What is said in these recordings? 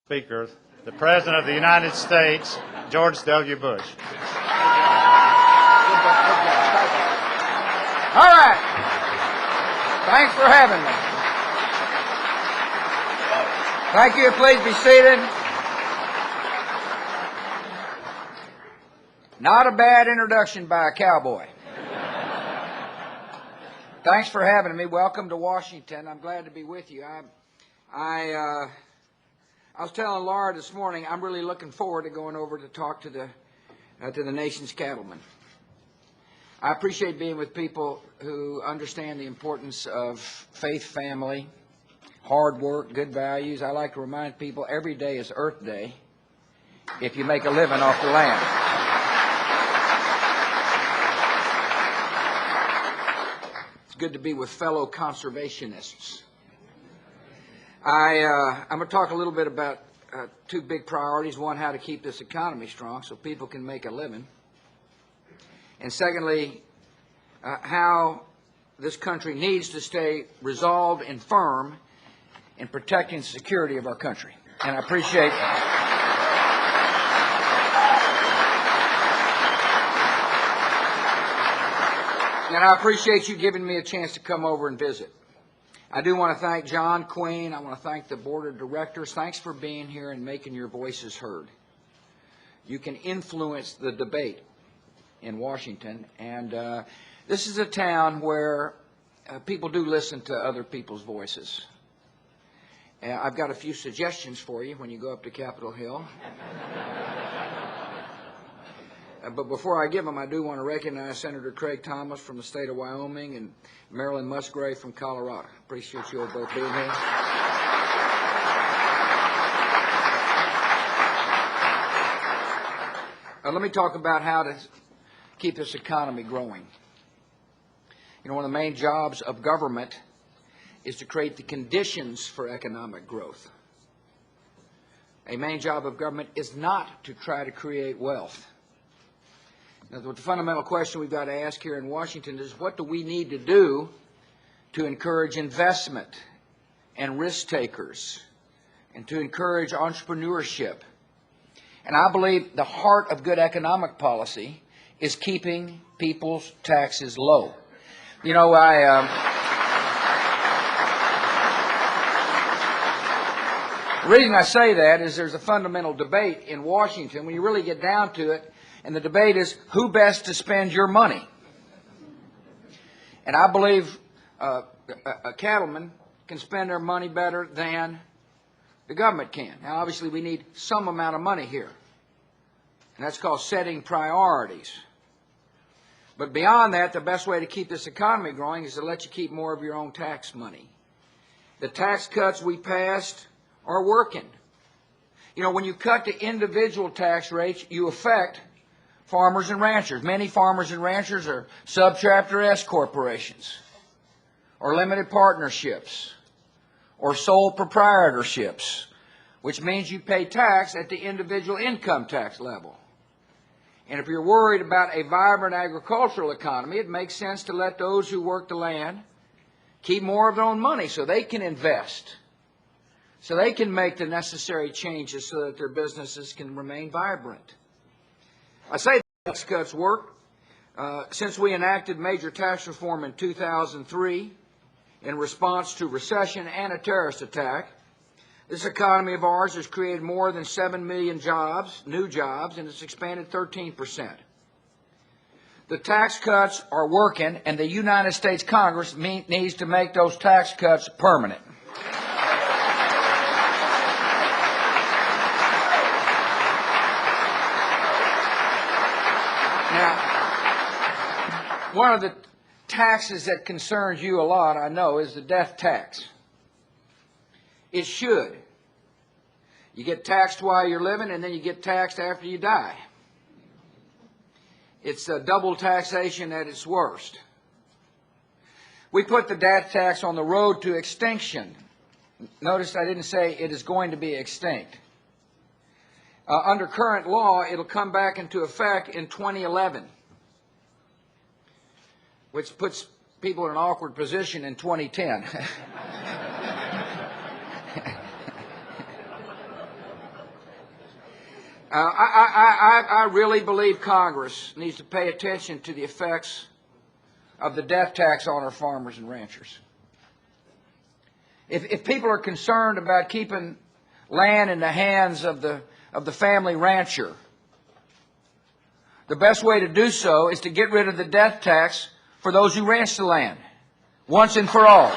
Speaker, the President of the United States, George W. Bush. All right. Thanks for having me. Thank you. Please be seated. Not a bad introduction by a cowboy. Thanks for having me. Welcome to Washington. I'm glad to be with you. I was telling Laura this morning, I'm really looking forward to going over to talk to the nation's cattlemen. I appreciate being with people who understand the importance of faith, family, hard work, good values. I like to remind people every day is Earth Day if you make a living off the land. It's good to be with fellow conservationists. I'm going to talk a little bit about two big priorities. One, how to keep this economy strong so people can make a living. And secondly, how this country needs to stay resolved and firm in protecting the security of our country. And I appreciate you giving me a chance to come over and visit. I do want to thank John Queen. I want to thank the board of directors. Thanks for being here and making your voices heard. You can influence the debate in Washington, and this is a town where people do listen to other people's voices. I've got a few suggestions for you when you go up to Capitol Hill. But before I give them, I do want to recognize Senator Craig Thomas from the state of Wyoming and Marilyn Musgrave from Colorado. Appreciate you all both being here. Let me talk about how to keep this economy growing. You know, one of the main jobs of government is to create the conditions for economic growth. A main job of government is not to try to create wealth. Now, the fundamental question we've got to ask here in Washington is, what do we need to do to encourage investment and risk takers and to encourage entrepreneurship? And I believe the heart of good economic policy is keeping people's taxes low. You know, the reason I say that is there's a fundamental debate in Washington when you really get down to it. And the debate is who best to spend your money. And I believe a cattleman can spend their money better than the government can. Now, obviously, we need some amount of money here. And that's called setting priorities. But beyond that, the best way to keep this economy growing is to let you keep more of your own tax money. The tax cuts we passed are working. You know, when you cut the individual tax rates, you affect farmers and ranchers. Many farmers and ranchers are subchapter S corporations or limited partnerships or sole proprietorships, which means you pay tax at the individual income tax level. And if you're worried about a vibrant agricultural economy, it makes sense to let those who work the land keep more of their own money so they can invest, so they can make the necessary changes so that their businesses can remain vibrant. I say tax cuts work. Since we enacted major tax reform in 2003 in response to recession and a terrorist attack, this economy of ours has created more than 7 million jobs, new jobs, and it's expanded 13%. The tax cuts are working, and the United States Congress needs to make those tax cuts permanent. Now, one of the taxes that concerns you a lot, I know, is the death tax. It should. You get taxed while you're living, and then you get taxed after you die. It's a double taxation at its worst. We put the death tax on the road to extinction. Notice I didn't say it is going to be extinct. Under current law, it'll come back into effect in 2011, which puts people in an awkward position in 2010. I really believe Congress needs to pay attention to the effects of the death tax on our farmers and ranchers. If people are concerned about keeping land in the hands of the family rancher, the best way to do so is to get rid of the death tax for those who ranch the land, once and for all.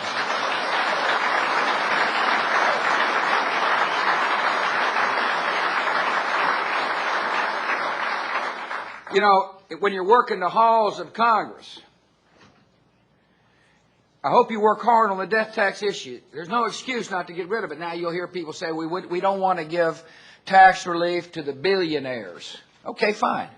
You know, when you're working the halls of Congress, I hope you work hard on the death tax issue. There's no excuse not to get rid of it. Now you'll hear people say, we don't want to give tax relief to the billionaires. Okay, fine.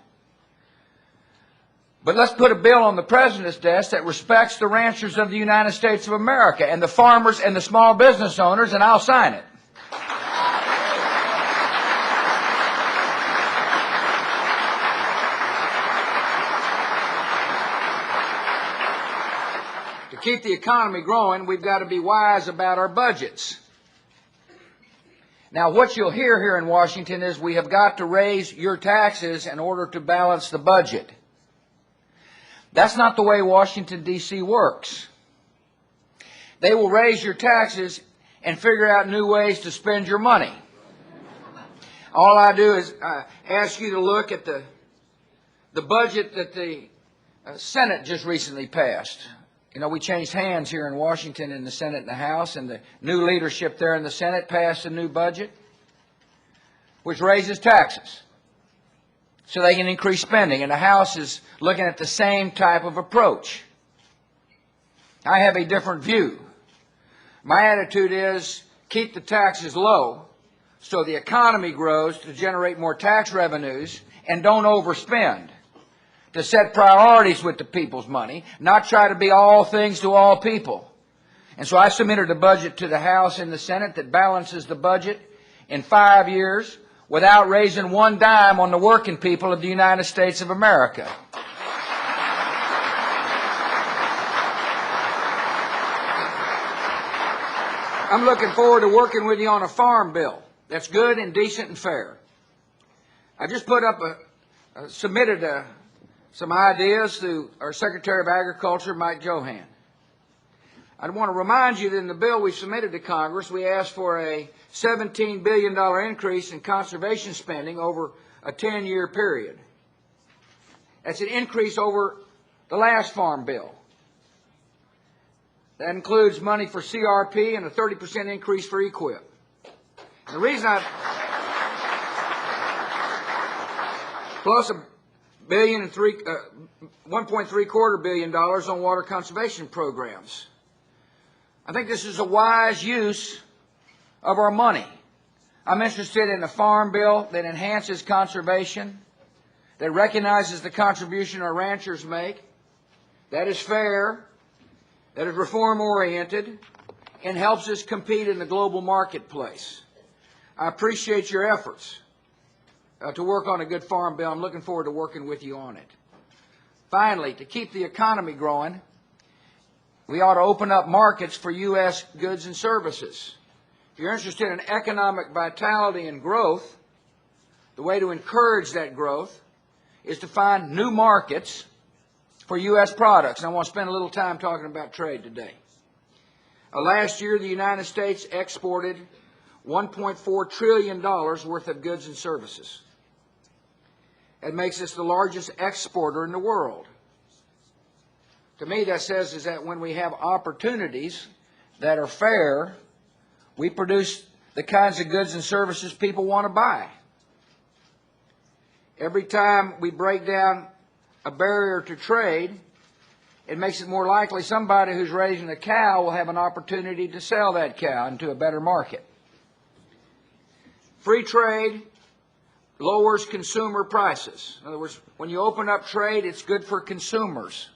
But let's put a bill on the President's desk that respects the ranchers of the United States of America and the farmers and the small business owners, and I'll sign it. To keep the economy growing, we've got to be wise about our budgets. Now, what you'll hear here in Washington is we have got to raise your taxes in order to balance the budget. That's not the way Washington, D.C. works. They will raise your taxes and figure out new ways to spend your money. All I do is ask you to look at the budget that the Senate just recently passed. You know, we changed hands here in Washington in the Senate and the House, and the new leadership there in the Senate passed a new budget which raises taxes so they can increase spending, and the House is looking at the same type of approach. I have a different view. My attitude is keep the taxes low so the economy grows to generate more tax revenues, and don't overspend. To set priorities with the people's money, not try to be all things to all people. And so I submitted a budget to the House and the Senate that balances the budget in 5 years without raising one dime on the working people of the United States of America. I'm looking forward to working with you on a farm bill that's good and decent and fair. I just put up submitted some ideas to our Secretary of Agriculture, Mike Johann. I want to remind you that in the bill we submitted to Congress, we asked for a $17 billion increase in conservation spending over a 10-year period. That's an increase over the last farm bill. That includes money for CRP and a 30% increase for EQIP. The reason plus a $1.75 billion on water conservation programs. I think this is a wise use of our money. I'm interested in a farm bill that enhances conservation, that recognizes the contribution our ranchers make, that is fair, that is reform-oriented, and helps us compete in the global marketplace. I appreciate your efforts to work on a good farm bill. I'm looking forward to working with you on it. Finally, to keep the economy growing, we ought to open up markets for U.S. goods and services. If you're interested in economic vitality and growth, the way to encourage that growth is to find new markets for U.S. products. And I want to spend a little time talking about trade today. Last year, the United States exported $1.4 trillion worth of goods and services. It makes us the largest exporter in the world. To me, that says is that when we have opportunities that are fair, we produce the kinds of goods and services people want to buy. Every time we break down a barrier to trade, it makes it more likely somebody who's raising a cow will have an opportunity to sell that cow into a better market. Free trade lowers consumer prices. In other words, when you open up trade, it's good for consumers.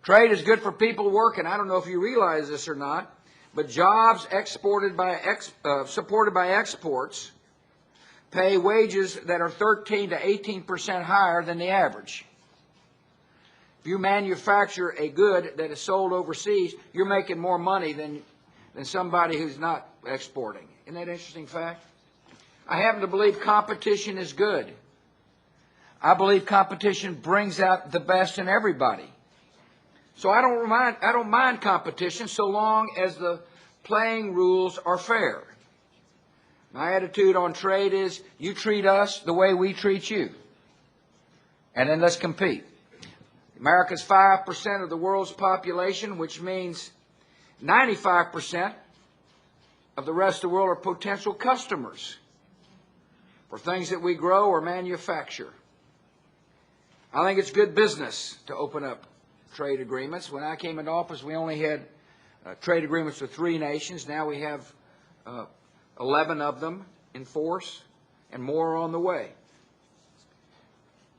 Trade is good for people working. I don't know if you realize this or not, but jobs supported by exports pay wages that are 13 to 18% higher than the average. If you manufacture a good that is sold overseas, you're making more money than somebody who's not exporting. Isn't that an interesting fact? I happen to believe competition is good. I believe competition brings out the best in everybody. So I don't mind competition so long as the playing rules are fair. My attitude on trade is you treat us the way we treat you. And then let's compete. America's 5% of the world's population, which means 95% of the rest of the world are potential customers for things that we grow or manufacture. I think it's good business to open up trade agreements. When I came into office, we only had trade agreements with 3 nations. Now we have 11 of them in force, and more on the way.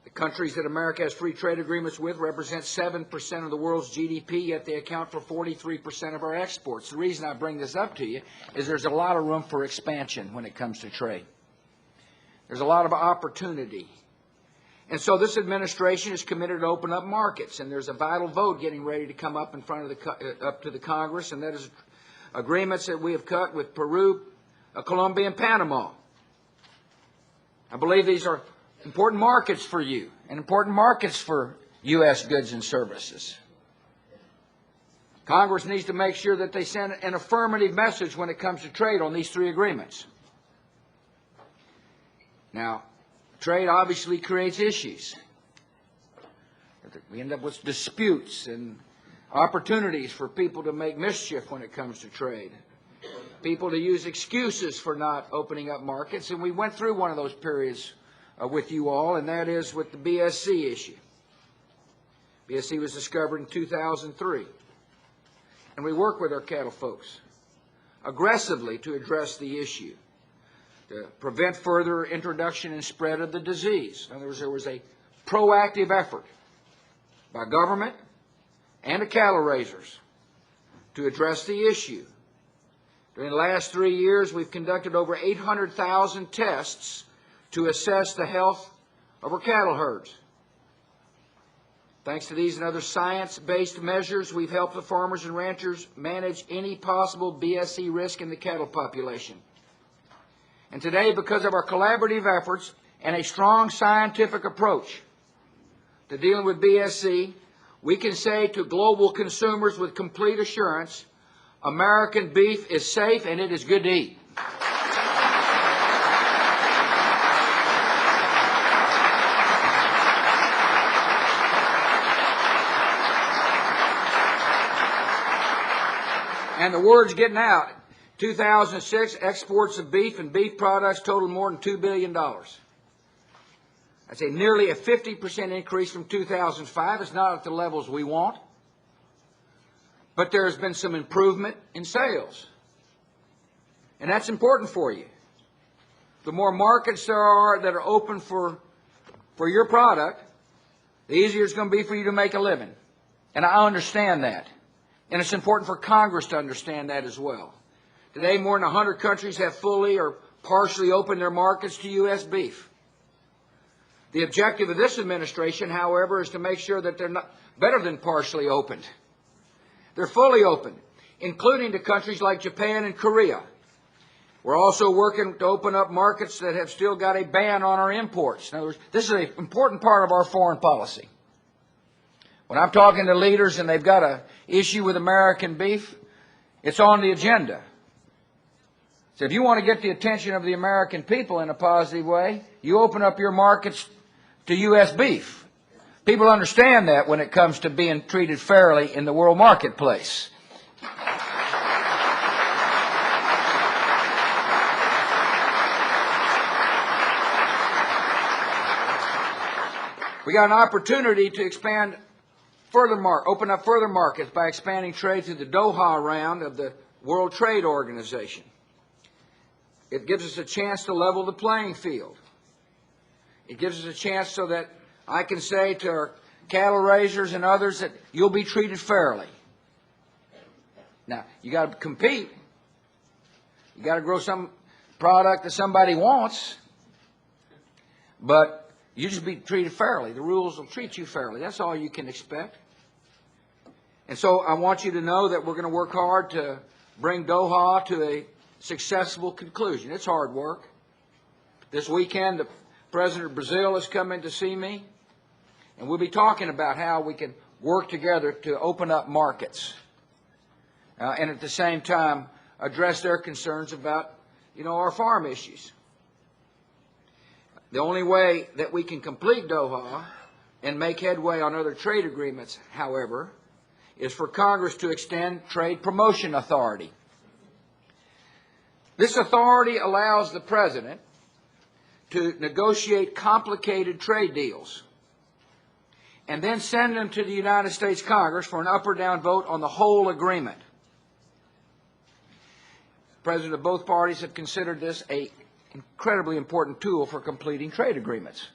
The countries that America has free trade agreements with represent 7% of the world's GDP, yet they account for 43% of our exports. The reason I bring this up to you is there's a lot of room for expansion when it comes to trade. There's a lot of opportunity. And so this administration is committed to open up markets, and there's a vital vote getting ready to come up in front of up to the Congress, and that is agreements that we have cut with Peru, Colombia, and Panama. I believe these are important markets for you and important markets for U.S. goods and services. Congress needs to make sure that they send an affirmative message when it comes to trade on these 3 agreements. Now, trade obviously creates issues. We end up with disputes and opportunities for people to make mischief when it comes to trade. People to use excuses for not opening up markets, and we went through one of those periods with you all, and that is with the BSC issue. BSC was discovered in 2003, and we worked with our cattle folks aggressively to address the issue, to prevent further introduction and spread of the disease. In other words, there was a proactive effort by government and the cattle raisers to address the issue. During the last 3 years, we've conducted over 800,000 tests to assess the health of our cattle herds. Thanks to these and other science-based measures, we've helped the farmers and ranchers manage any possible BSE risk in the cattle population. And today, because of our collaborative efforts and a strong scientific approach to dealing with BSE, we can say to global consumers with complete assurance, American beef is safe and it is good to eat. And the word's getting out. 2006, exports of beef and beef products totaled more than $2 billion. That's nearly a 50% increase from 2005. It's not at the levels we want, but there has been some improvement in sales. And that's important for you. The more markets there are that are open for your product, the easier it's going to be for you to make a living. And I understand that. And it's important for Congress to understand that as well. Today, more than 100 countries have fully or partially opened their markets to U.S. beef. The objective of this administration, however, is to make sure that they're not better than partially opened. They're fully open, including to countries like Japan and Korea. We're also working to open up markets that have still got a ban on our imports. In other words, this is an important part of our foreign policy. When I'm talking to leaders and they've got an issue with American beef, it's on the agenda. So if you want to get the attention of the American people in a positive way, you open up your markets to U.S. beef. People understand that when it comes to being treated fairly in the world marketplace. We got an opportunity to expand open up further markets by expanding trade through the Doha round of the World Trade Organization. It gives us a chance to level the playing field. It gives us a chance so that I can say to our cattle raisers and others that you'll be treated fairly. Now, you got to compete. You got to grow some product that somebody wants, but you just be treated fairly. The rules will treat you fairly. That's all you can expect. And so I want you to know that we're going to work hard to bring Doha to a successful conclusion. It's hard work. This weekend, the President of Brazil is coming to see me, and we'll be talking about how we can work together to open up markets and at the same time address their concerns about, our farm issues. The only way that we can complete Doha and make headway on other trade agreements, however, is for Congress to extend trade promotion authority. This authority allows the President to negotiate complicated trade deals and then send them to the United States Congress for an up or down vote on the whole agreement. Presidents of both parties have considered this an incredibly important tool for completing trade agreements.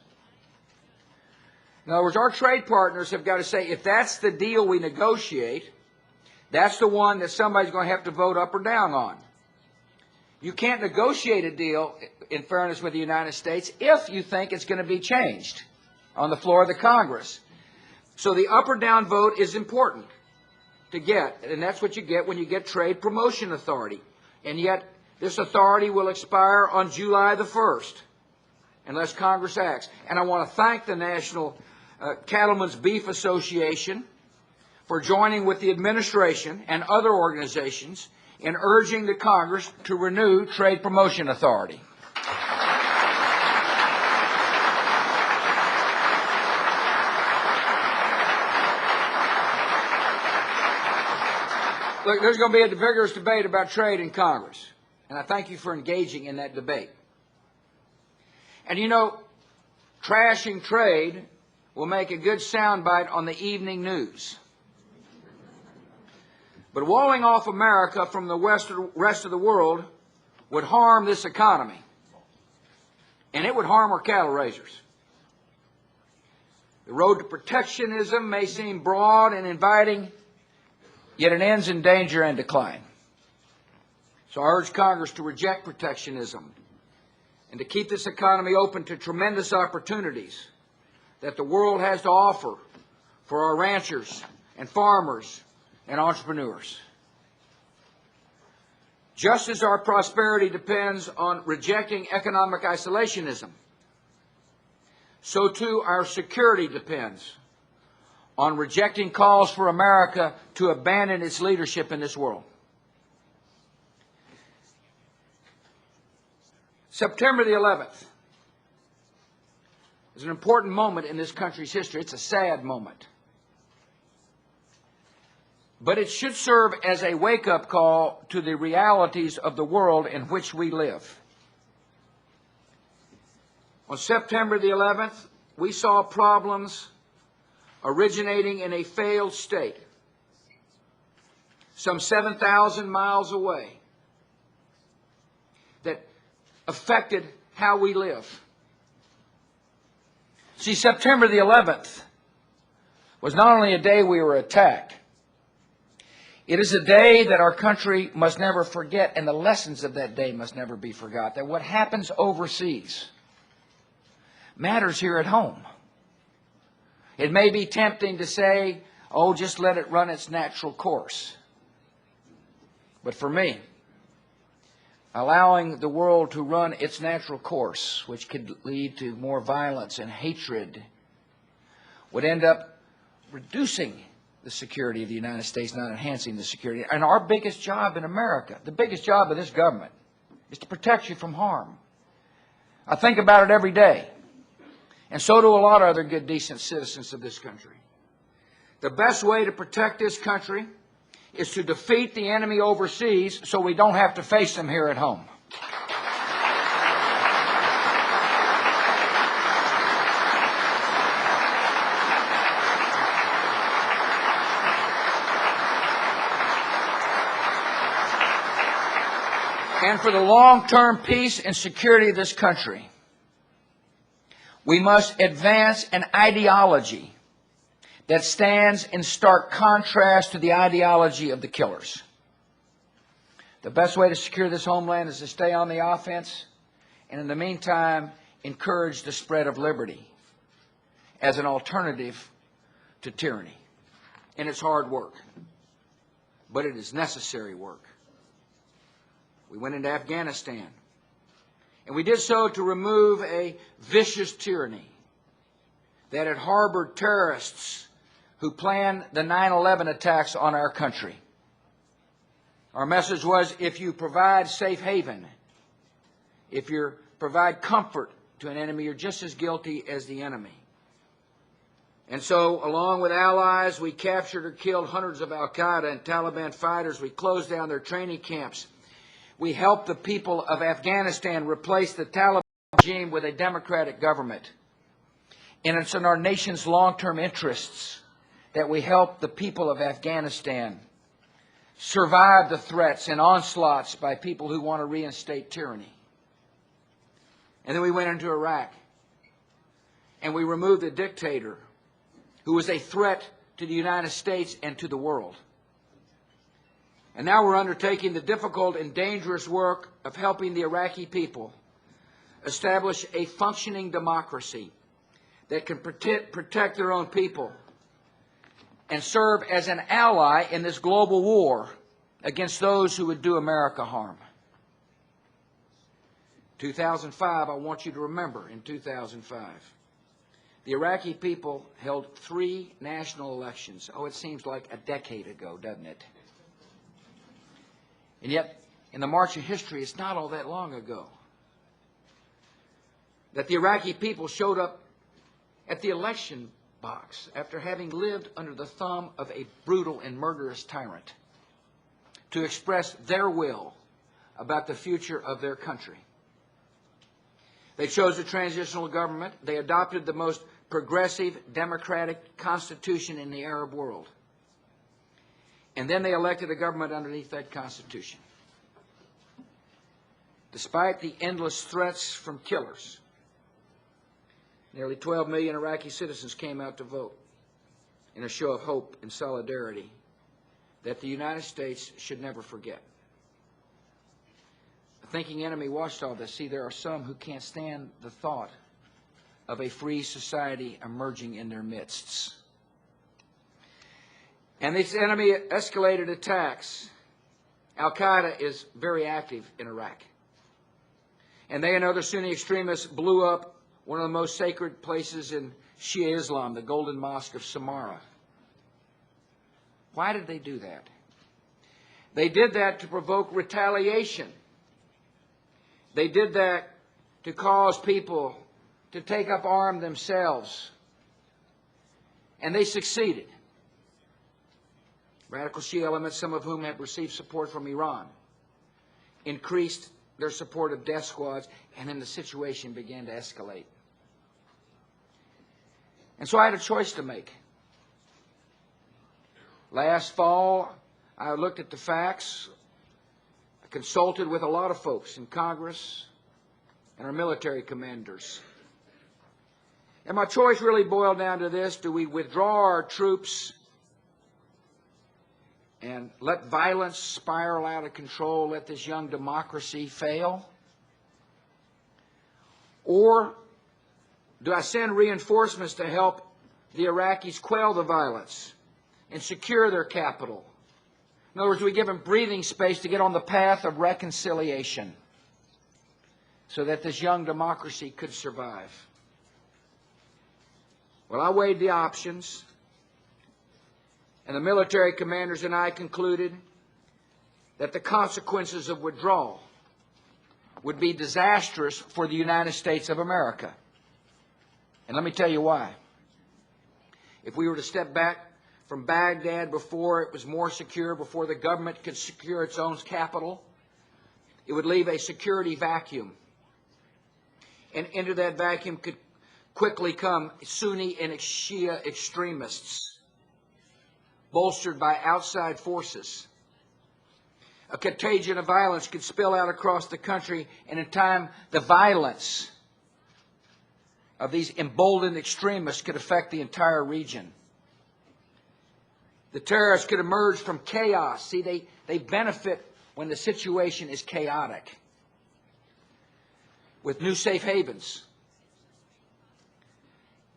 In other words, our trade partners have got to say, if that's the deal we negotiate, that's the one that somebody's going to have to vote up or down on. You can't negotiate a deal, in fairness, with the United States if you think it's going to be changed on the floor of the Congress. So the up or down vote is important to get, and that's what you get when you get trade promotion authority. And yet, this authority will expire on July the 1st, unless Congress acts. And I want to thank the National Cattlemen's Beef Association for joining with the administration and other organizations in urging the Congress to renew trade promotion authority. Look, there's going to be a vigorous debate about trade in Congress, and I thank you for engaging in that debate. And trashing trade will make a good soundbite on the evening news. But walling off America from the rest of the world would harm this economy, and it would harm our cattle raisers. The road to protectionism may seem broad and inviting, yet it ends in danger and decline. So I urge Congress to reject protectionism and to keep this economy open to tremendous opportunities that the world has to offer for our ranchers and farmers and entrepreneurs. Just as our prosperity depends on rejecting economic isolationism, so too our security depends on rejecting calls for America to abandon its leadership in this world. September the 11th is an important moment in this country's history. It's a sad moment. But it should serve as a wake-up call to the realities of the world in which we live. On September the 11th, we saw problems originating in a failed state, some 7,000 miles away, that affected how we live. See, September the 11th was not only a day we were attacked, it is a day that our country must never forget, and the lessons of that day must never be forgot, that what happens overseas matters here at home. It may be tempting to say, oh, just let it run its natural course. But for me, allowing the world to run its natural course, which could lead to more violence and hatred, would end up reducing the security of the United States, not enhancing the security. And our biggest job in America, the biggest job of this government, is to protect you from harm. I think about it every day. And so do a lot of other good, decent citizens of this country. The best way to protect this country is to defeat the enemy overseas so we don't have to face them here at home. And for the long-term peace and security of this country, we must advance an ideology that stands in stark contrast to the ideology of the killers. The best way to secure this homeland is to stay on the offense and, in the meantime, encourage the spread of liberty as an alternative to tyranny. And it's hard work, but it is necessary work. We went into Afghanistan, And we did so to remove a vicious tyranny that had harbored terrorists who planned the 9/11 attacks on our country. Our message was, if you provide safe haven, if you provide comfort to an enemy, you're just as guilty as the enemy. And so, along with allies, we captured or killed hundreds of al-Qaeda and Taliban fighters. We closed down their training camps. We helped the people of Afghanistan replace the Taliban regime with a democratic government. And it's in our nation's long-term interests that we help the people of Afghanistan survive the threats and onslaughts by people who want to reinstate tyranny. And then we went into Iraq, and we removed a dictator who was a threat to the United States and to the world. And now we're undertaking the difficult and dangerous work of helping the Iraqi people establish a functioning democracy that can protect their own people and serve as an ally in this global war against those who would do America harm. 2005, I want you to remember, in 2005, the Iraqi people held 3 national elections. Oh, it seems like a decade ago, doesn't it? And yet, in the march of history, it's not all that long ago that the Iraqi people showed up at the election box after having lived under the thumb of a brutal and murderous tyrant to express their will about the future of their country. They chose a transitional government. They adopted the most progressive democratic constitution in the Arab world. And then they elected a government underneath that constitution. Despite the endless threats from killers, nearly 12 million Iraqi citizens came out to vote in a show of hope and solidarity that the United States should never forget. The thinking enemy watched all this. See, there are some who can't stand the thought of a free society emerging in their midst. And this enemy escalated attacks. Al-Qaeda is very active in Iraq. And they and other Sunni extremists blew up one of the most sacred places in Shia Islam, the Golden Mosque of Samarra. Why did they do that? They did that to provoke retaliation. They did that to cause people to take up arms themselves. And they succeeded. Radical Shia elements, some of whom have received support from Iran, increased their support of death squads, and then the situation began to escalate. And so I had a choice to make. Last fall, I looked at the facts. I consulted with a lot of folks in Congress and our military commanders. And my choice really boiled down to this: do we withdraw our troops and let violence spiral out of control, let this young democracy fail? Or do I send reinforcements to help the Iraqis quell the violence and secure their capital? In other words, we give them breathing space to get on the path of reconciliation so that this young democracy could survive. Well, I weighed the options, and the military commanders and I concluded that the consequences of withdrawal would be disastrous for the United States of America. And let me tell you why. If we were to step back from Baghdad before it was more secure, before the government could secure its own capital, it would leave a security vacuum. And into that vacuum could quickly come Sunni and Shia extremists, bolstered by outside forces. A contagion of violence could spill out across the country, and in time, the violence of these emboldened extremists could affect the entire region. The terrorists could emerge from chaos. See, they benefit when the situation is chaotic, with new safe havens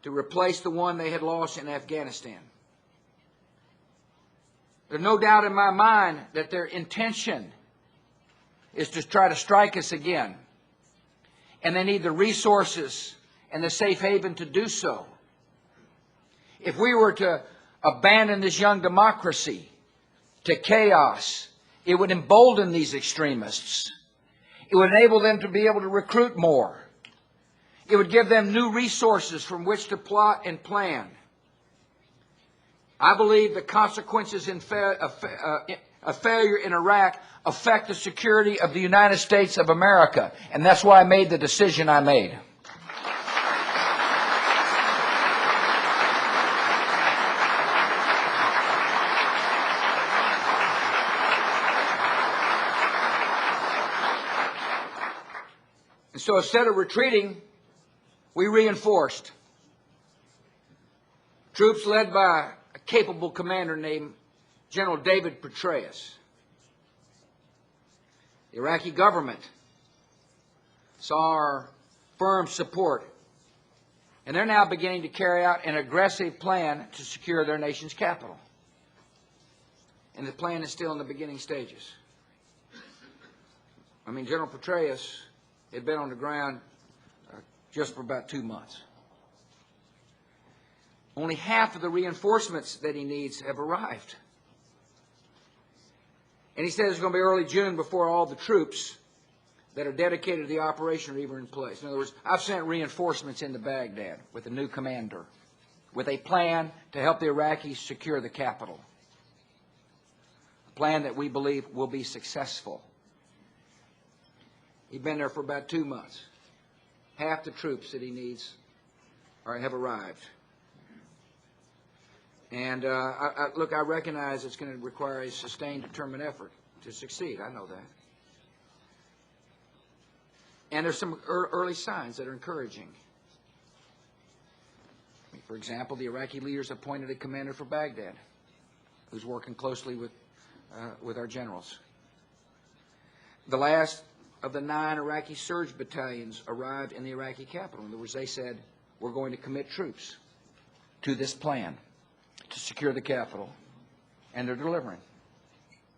to replace the one they had lost in Afghanistan. There's no doubt in my mind that their intention is to try to strike us again. and they need the resources and the safe haven to do so. If we were to abandon this young democracy to chaos, it would embolden these extremists. It would enable them to be able to recruit more. It would give them new resources from which to plot and plan. I believe the consequences of failure in Iraq affect the security of the United States of America, and that's why I made the decision I made. And so instead of retreating, we reinforced. Troops led by a capable commander named General David Petraeus. The Iraqi government saw our firm support, and they're now beginning to carry out an aggressive plan to secure their nation's capital. And the plan is still in the beginning stages. I mean, General Petraeus had been on the ground just for about 2 months. Only half of the reinforcements that he needs have arrived. And he says it's going to be early June before all the troops that are dedicated to the operation are even in place. In other words, I've sent reinforcements into Baghdad with a new commander, with a plan to help the Iraqis secure the capital. A plan that we believe will be successful. He's been there for about 2 months. Half the troops that he needs have arrived. And look, I recognize it's going to require a sustained, determined effort to succeed. I know that. And there's some early signs that are encouraging. For example, the Iraqi leaders appointed a commander for Baghdad who's working closely with our generals. The last of the 9 Iraqi surge battalions arrived in the Iraqi capital. In other words, they said, we're going to commit troops to this plan to secure the capital, and they're delivering.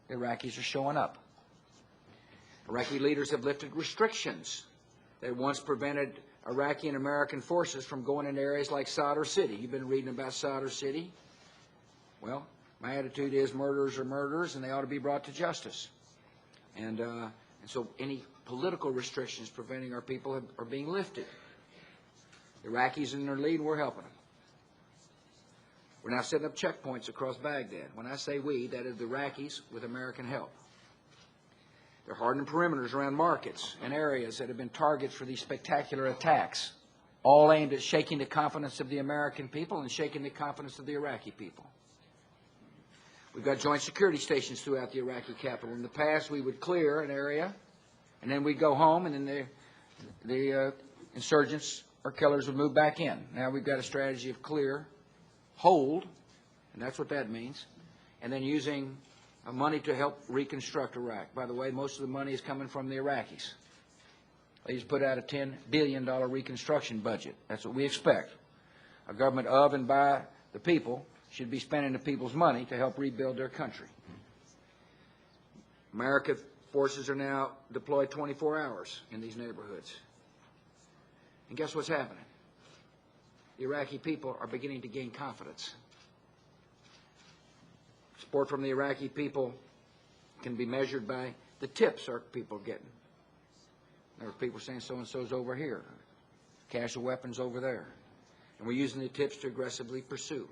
The Iraqis are showing up. Iraqi leaders have lifted restrictions that once prevented Iraqi and American forces from going into areas like Sadr City. You've been reading about Sadr City. Well, my attitude is murderers are murderers, and they ought to be brought to justice. And so any political restrictions preventing our people are being lifted. The Iraqis in their lead, we're helping them. We're now setting up checkpoints across Baghdad. When I say we, that is the Iraqis with American help. They're hardening perimeters around markets and areas that have been targets for these spectacular attacks, all aimed at shaking the confidence of the American people and shaking the confidence of the Iraqi people. We've got joint security stations throughout the Iraqi capital. In the past, we would clear an area, and then we'd go home, and then the insurgents or killers would move back in. Now we've got a strategy of clear, hold, and that's what that means, and then using money to help reconstruct Iraq. By the way, most of the money is coming from the Iraqis. They just put out a $10 billion reconstruction budget. That's what we expect. A government of and by the people should be spending the people's money to help rebuild their country. American forces are now deployed 24 hours in these neighborhoods. And guess what's happening? The Iraqi people are beginning to gain confidence. Support from the Iraqi people can be measured by the tips our people are getting. There are people saying so-and-so's over here, cache of weapons over there. And we're using the tips to aggressively pursue.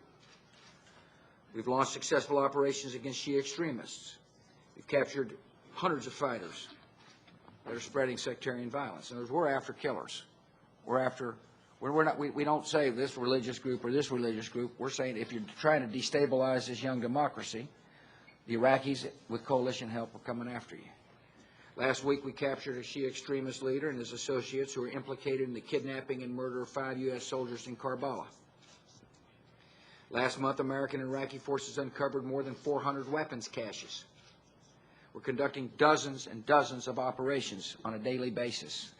We've launched successful operations against Shia extremists. We've captured hundreds of fighters that are spreading sectarian violence. In other words, we're after killers. We don't say this religious group or this religious group. We're saying if you're trying to destabilize this young democracy, the Iraqis, with coalition help, are coming after you. Last week, we captured a Shia extremist leader and his associates who were implicated in the kidnapping and murder of 5 U.S. soldiers in Karbala. Last month, American and Iraqi forces uncovered more than 400 weapons caches. We're conducting dozens and dozens of operations on a daily basis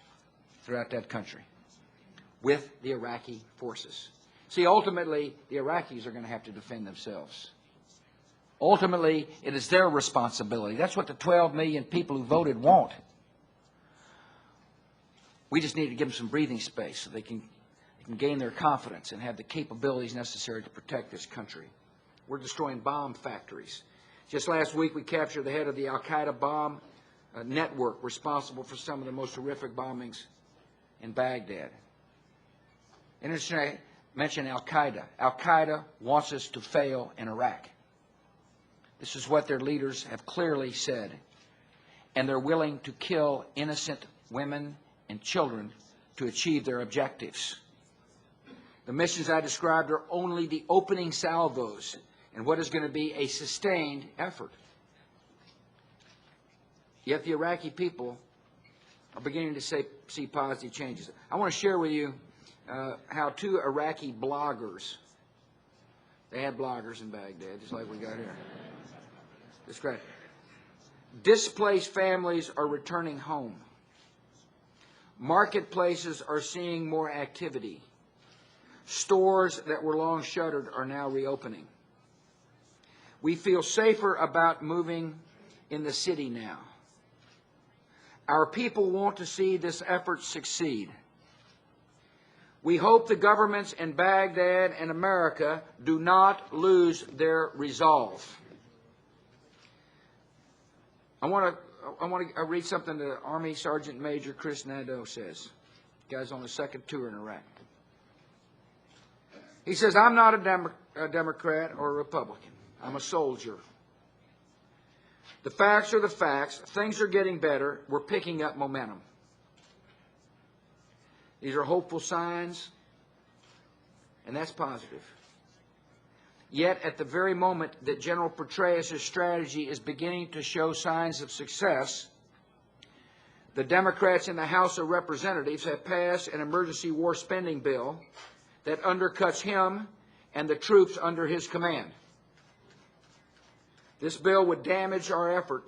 throughout that country with the Iraqi forces. See, ultimately, the Iraqis are going to have to defend themselves. Ultimately, it is their responsibility. That's what the 12 million people who voted want. We just need to give them some breathing space so they can gain their confidence and have the capabilities necessary to protect this country. We're destroying bomb factories. Just last week, we captured the head of the al-Qaeda bomb network responsible for some of the most horrific bombings in Baghdad. Interesting, I mentioned al-Qaeda. Al-Qaeda wants us to fail in Iraq. This is what their leaders have clearly said. And they're willing to kill innocent women and children to achieve their objectives. The missions I described are only the opening salvos in what is going to be a sustained effort. Yet the Iraqi people are beginning to see positive changes. I want to share with you how two Iraqi bloggers, they had bloggers in Baghdad, just like we got here. Describe. Displaced families are returning home. Marketplaces are seeing more activity. Stores that were long shuttered are now reopening. We feel safer about moving in the city now. Our people want to see this effort succeed. We hope the governments in Baghdad and America do not lose their resolve. I want to read something that Army Sergeant Major Chris Nadeau says. The guy's on his second tour in Iraq. He says, I'm not a Democrat or a Republican. I'm a soldier. The facts are the facts. Things are getting better. We're picking up momentum. These are hopeful signs, and that's positive. Yet, at the very moment that General Petraeus' strategy is beginning to show signs of success, the Democrats in the House of Representatives have passed an emergency war spending bill that undercuts him and the troops under his command. This bill would damage our effort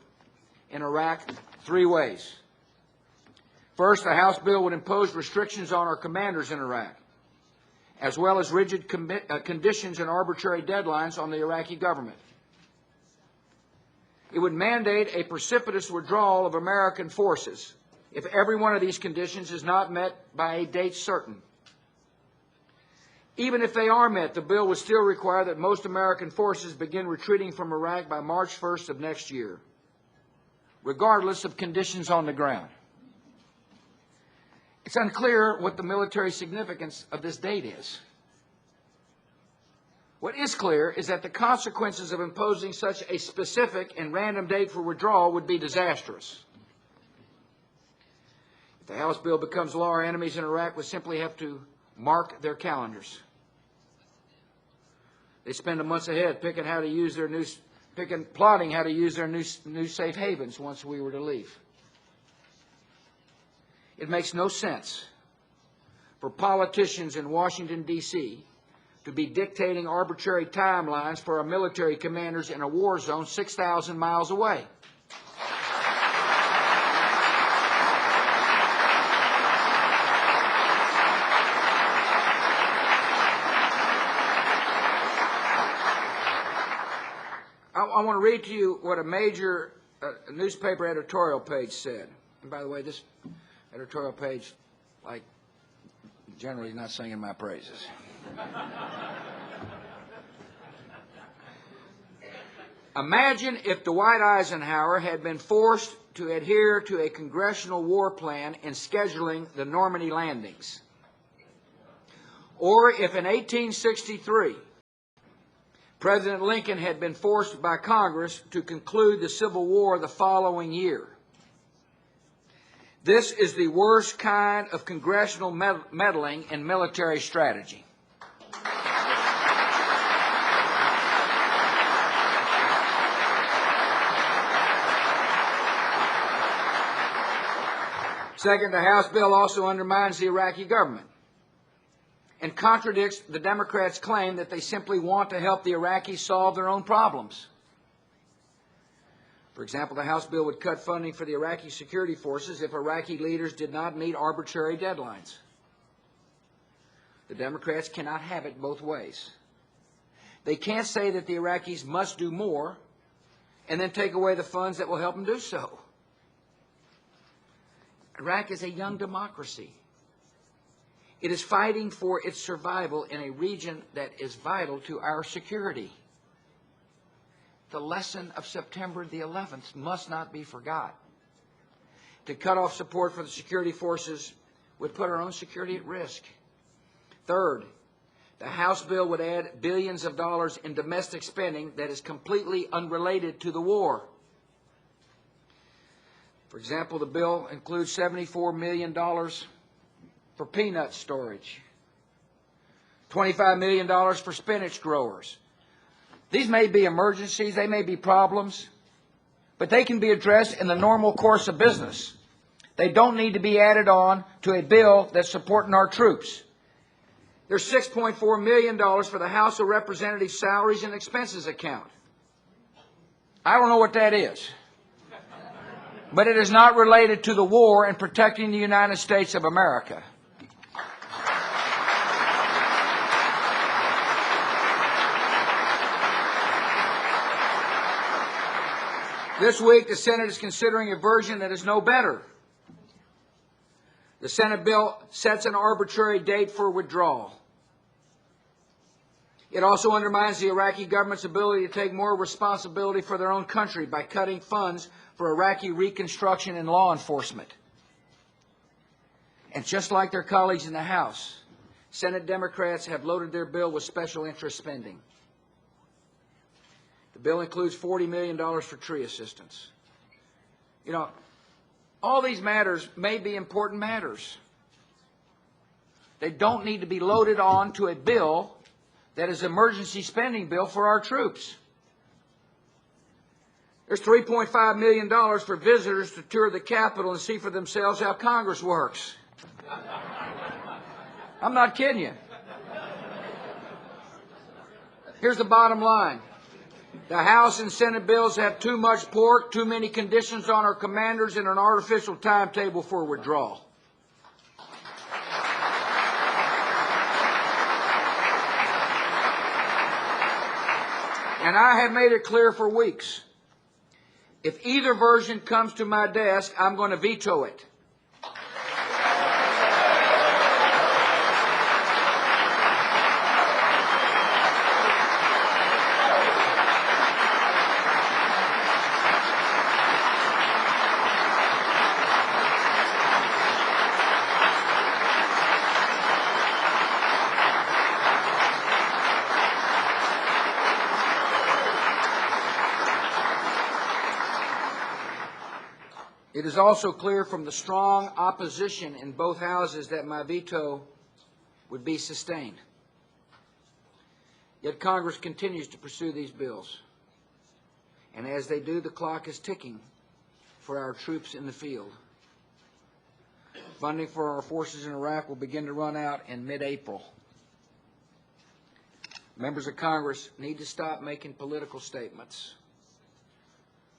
in Iraq three ways. First, the House bill would impose restrictions on our commanders in Iraq, as well as rigid conditions and arbitrary deadlines on the Iraqi government. It would mandate a precipitous withdrawal of American forces if every one of these conditions is not met by a date certain. Even if they are met, the bill would still require that most American forces begin retreating from Iraq by March 1st of next year, regardless of conditions on the ground. It's unclear what the military significance of this date is. What is clear is that the consequences of imposing such a specific and random date for withdrawal would be disastrous. If the House bill becomes law, our enemies in Iraq would simply have to mark their calendars. They spend months ahead plotting how to use their new safe havens once we were to leave. It makes no sense for politicians in Washington, D.C. to be dictating arbitrary timelines for our military commanders in a war zone 6,000 miles away. I want to read to you what a major newspaper editorial page said. And by the way, this editorial page, like, generally is not singing my praises. Imagine if Dwight Eisenhower had been forced to adhere to a congressional war plan in scheduling the Normandy landings. Or if in 1863, President Lincoln had been forced by Congress to conclude the Civil War the following year. This is the worst kind of congressional meddling in military strategy. Second, the House bill also undermines the Iraqi government and contradicts the Democrats' claim that they simply want to help the Iraqis solve their own problems. For example, the House bill would cut funding for the Iraqi security forces if Iraqi leaders did not meet arbitrary deadlines. The Democrats cannot have it both ways. They can't say that the Iraqis must do more and then take away the funds that will help them do so. Iraq is a young democracy. It is fighting for its survival in a region that is vital to our security. The lesson of September the 11th must not be forgot. To cut off support for the security forces would put our own security at risk. Third, the House bill would add billions of dollars in domestic spending that is completely unrelated to the war. For example, the bill includes $74 million for peanut storage, $25 million for spinach growers. These may be emergencies, they may be problems, but they can be addressed in the normal course of business. They don't need to be added on to a bill that's supporting our troops. There's $6.4 million for the House of Representatives' salaries and expenses account. I don't know what that is, but it is not related to the war and protecting the United States of America. This week, the Senate is considering a version that is no better. The Senate bill sets an arbitrary date for withdrawal. It also undermines the Iraqi government's ability to take more responsibility for their own country by cutting funds for Iraqi reconstruction and law enforcement. And just like their colleagues in the House, Senate Democrats have loaded their bill with special interest spending. The bill includes $40 million for tree assistance. You know, all these matters may be important matters. They don't need to be loaded on to a bill that is an emergency spending bill for our troops. There's $3.5 million for visitors to tour the Capitol and see for themselves how Congress works. I'm not kidding you. Here's the bottom line. The House and Senate bills have too much pork, too many conditions on our commanders, and an artificial timetable for withdrawal. And I have made it clear for weeks. If either version comes to my desk, I'm going to veto it. It is also clear from the strong opposition in both houses that my veto would be sustained. Yet Congress continues to pursue these bills. And as they do, the clock is ticking for our troops in the field. Funding for our forces in Iraq will begin to run out in mid-April. Members of Congress need to stop making political statements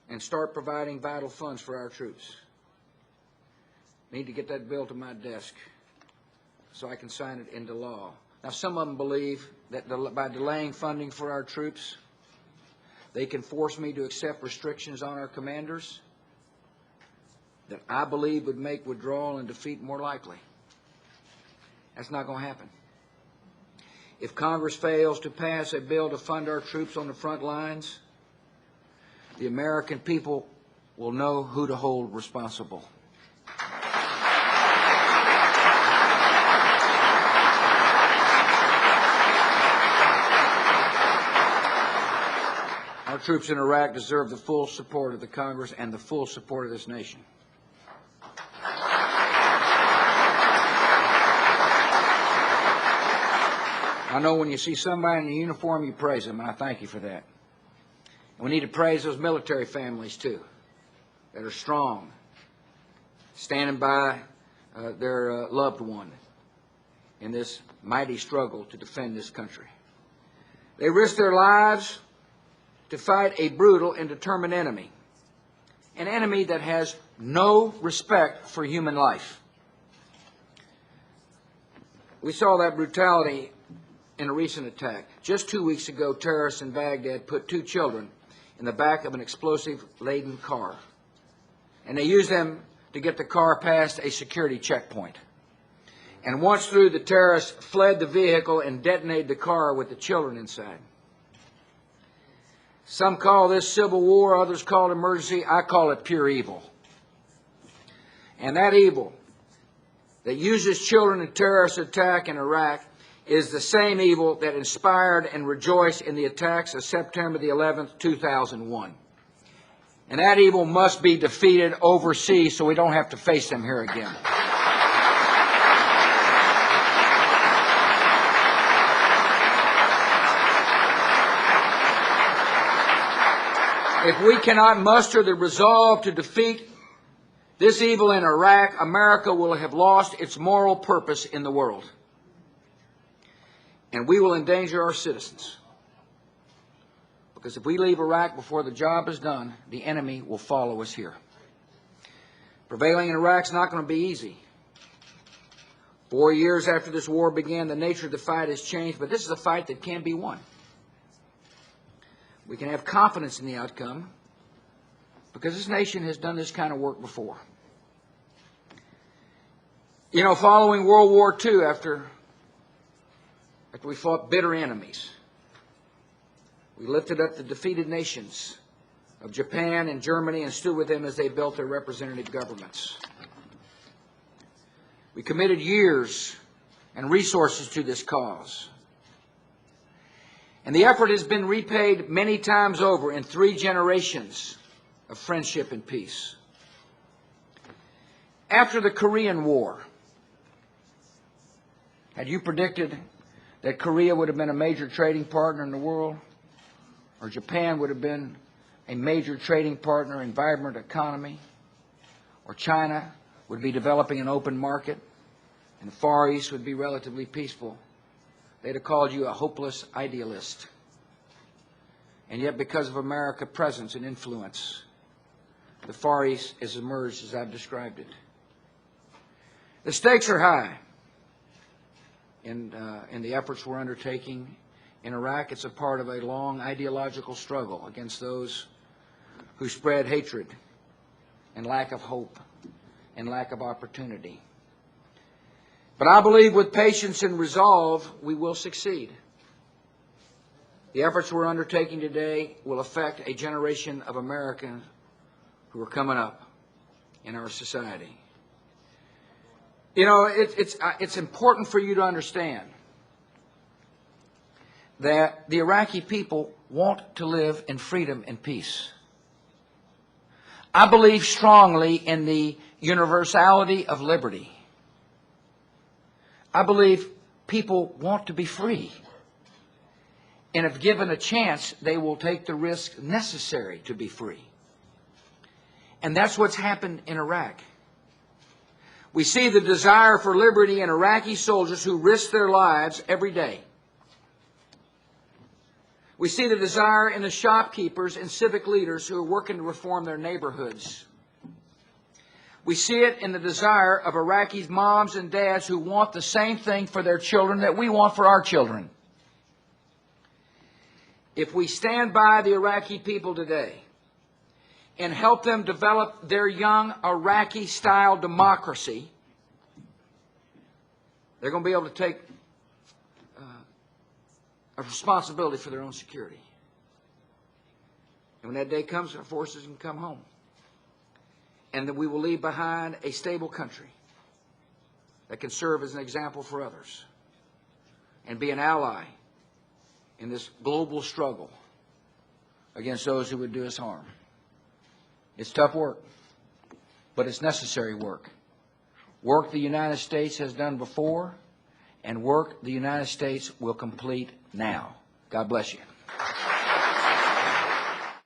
and start providing vital funds for our troops. Need to get that bill to my desk so I can sign it into law. Now, some of them believe that by delaying funding for our troops, they can force me to accept restrictions on our commanders that I believe would make withdrawal and defeat more likely. That's not going to happen. If Congress fails to pass a bill to fund our troops on the front lines, the American people will know who to hold responsible. Our troops in Iraq deserve the full support of the Congress and the full support of this nation. I know when you see somebody in a uniform, you praise them, and I thank you for that. We need to praise those military families, too, that are strong, standing by their loved one in this mighty struggle to defend this country. They risk their lives to fight a brutal and determined enemy, an enemy that has no respect for human life. We saw that brutality in a recent attack. Just 2 weeks ago, terrorists in Baghdad put 2 children in the back of an explosive-laden car, and they used them to get the car past a security checkpoint. And once through, the terrorists fled the vehicle and detonated the car with the children inside. Some call this civil war, others call it emergency. I call it pure evil. And that evil that uses children in terrorist attack in Iraq is the same evil that inspired and rejoiced in the attacks of September the 11th, 2001. And that evil must be defeated overseas so we don't have to face them here again. If we cannot muster the resolve to defeat this evil in Iraq, America will have lost its moral purpose in the world. And we will endanger our citizens. Because if we leave Iraq before the job is done, the enemy will follow us here. Prevailing in Iraq is not going to be easy. 4 years after this war began, the nature of the fight has changed, but this is a fight that can be won. We can have confidence in the outcome because this nation has done this kind of work before. You know, following World War II, after we fought bitter enemies, we lifted up the defeated nations of Japan and Germany and stood with them as they built their representative governments. We committed years and resources to this cause. And the effort has been repaid many times over in 3 generations of friendship and peace. After the Korean War, had you predicted that Korea would have been a major trading partner in the world, or Japan would have been a major trading partner in vibrant economy, or China would be developing an open market, and the Far East would be relatively peaceful, they'd have called you a hopeless idealist. And yet, because of America's presence and influence, the Far East has emerged as I've described it. The stakes are high in the efforts we're undertaking in Iraq. It's a part of a long ideological struggle against those who spread hatred and lack of hope and lack of opportunity. But I believe with patience and resolve, we will succeed. The efforts we're undertaking today will affect a generation of Americans who are coming up in our society. You know, it's important for you to understand that the Iraqi people want to live in freedom and peace. I believe strongly in the universality of liberty. I believe people want to be free. And if given a chance, they will take the risk necessary to be free. And that's what's happened in Iraq. We see the desire for liberty in Iraqi soldiers who risk their lives every day. We see the desire in the shopkeepers and civic leaders who are working to reform their neighborhoods. We see it in the desire of Iraqi moms and dads who want the same thing for their children that we want for our children. If we stand by the Iraqi people today and help them develop their young Iraqi-style democracy, they're going to be able to take a responsibility for their own security. And when that day comes, our forces can come home. And that we will leave behind a stable country that can serve as an example for others and be an ally in this global struggle against those who would do us harm. It's tough work, but it's necessary work. Work the United States has done before, and work the United States will complete now. God bless you.